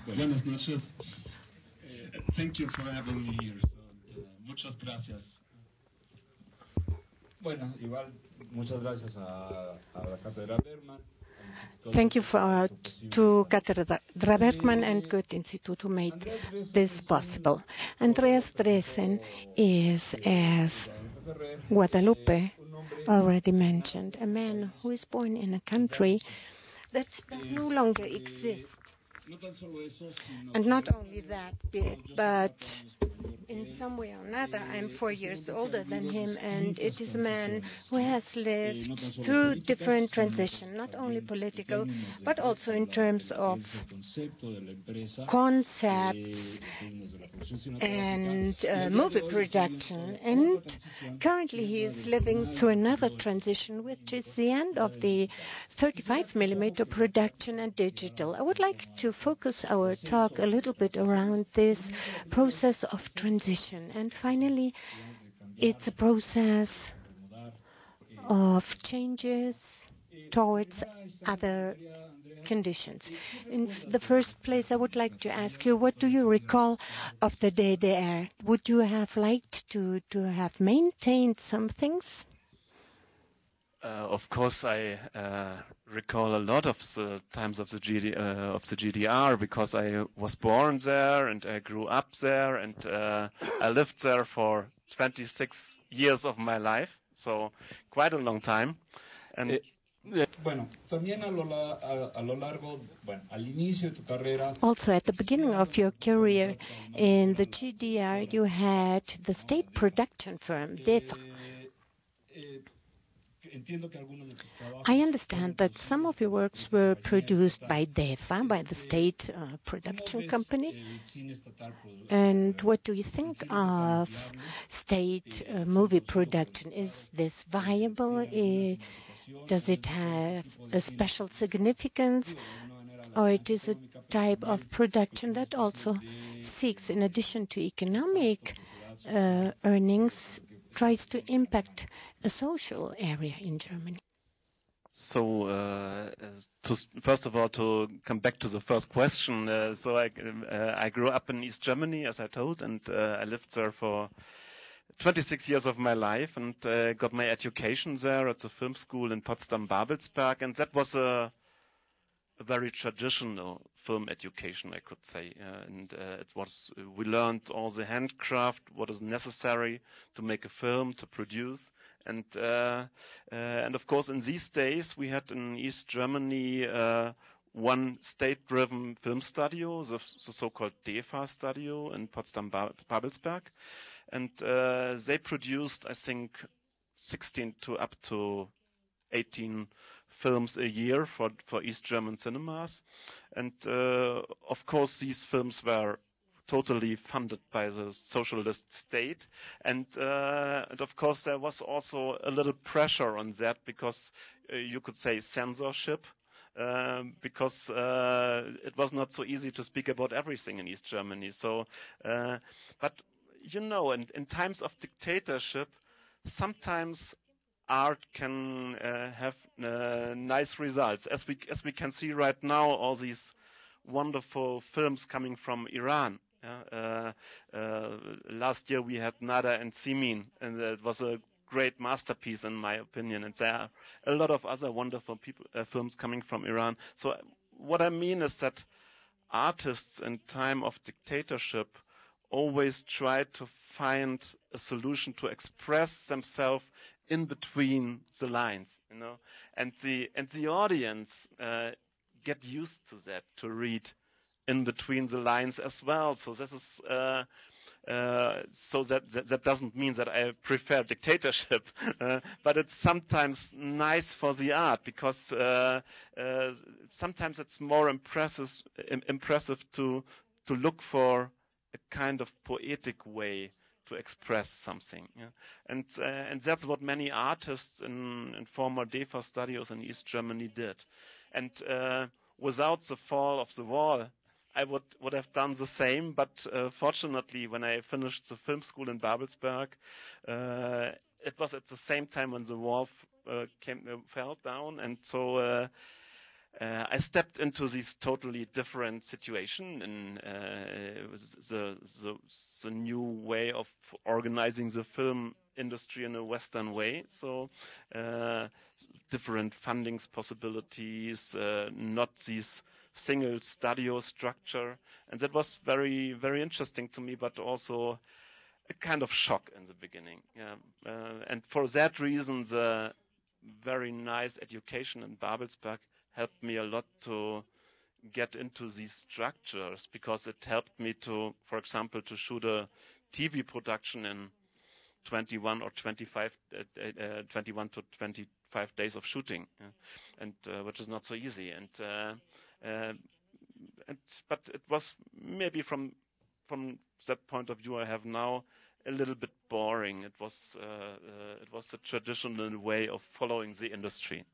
Buenas noches. Thank you for having me here. So, muchas gracias. Bueno, igual, muchas gracias a la Cátedra Bergman. Thank you to Cátedra Bergman and Goethe-Institut who made this possible. Andreas Dresen is, as Guadalupe already mentioned, a man who is born in a country that does no longer exist. And not only that, but in some way or another, I'm 4 years older than him, and it is a man who has lived through different transitions, not only political, but also in terms of concepts and movie production. And currently he is living through another transition, which is the end of the 35mm production and digital. I would like to focus our talk a little bit around this process of transition. And finally, it's a process of changes towards other conditions. In the first place, I would like to ask you, what do you recall of the DDR? Would you have liked to have maintained some things? Of course, I recall a lot of the times of the GDR because I was born there and I grew up there and I lived there for 26 years of my life, so quite a long time. And also, at the beginning of your career in the GDR, you had the state production firm, DEFA. I understand that some of your works were produced by DEFA, by the state production company. And what do you think of state movie production? Is this viable? Does it have a special significance? Or it is a type of production that also seeks, in addition to economic earnings, tries to impact a social area in Germany? So, first of all, to come back to the first question, so I grew up in East Germany, as I told, and I lived there for 26 years of my life and got my education there at the film school in Potsdam-Babelsberg, and that was a very traditional film education, I could say. We learned all the handcraft, what is necessary to make a film, to produce. And of course, in these days, we had in East Germany one state-driven film studio, the so-called DEFA studio in Potsdam-Babelsberg. And they produced, I think, 16 to up to 18 films a year for East German cinemas. And of course, these films were totally funded by the socialist state. And of course, there was also a little pressure on that because you could say censorship. Because it was not so easy to speak about everything in East Germany. So, but you know, in times of dictatorship, sometimes art can have nice results. As we can see right now, all these wonderful films coming from Iran. Last year we had Nada and Simin, and it was a great masterpiece in my opinion. And there are a lot of other wonderful films coming from Iran. So what I mean is that artists in time of dictatorship always try to find a solution to express themselves in between the lines, you know, and the audience get used to that, to read in between the lines as well. So this is so that doesn't mean that I prefer dictatorship, but it's sometimes nice for the art because sometimes it's more impressive to look for a kind of poetic way to express something, yeah? And that's what many artists in former DEFA studios in East Germany did. And without the fall of the wall, I would have done the same. But fortunately, when I finished the film school in Babelsberg, it was at the same time when the wall fell down, and so I stepped into this totally different situation in the new way of organizing the film industry in a Western way. So different fundings possibilities, not this single studio structure. And that was very, very interesting to me, but also a kind of shock in the beginning. Yeah. And for that reason, the very nice education in Babelsberg helped me a lot to get into these structures, because it helped me to, for example, to shoot a TV production in 21 or 21 to 25 days of shooting, and which is not so easy. But it was maybe from that point of view I have now a little bit boring. It was the traditional way of following the industry.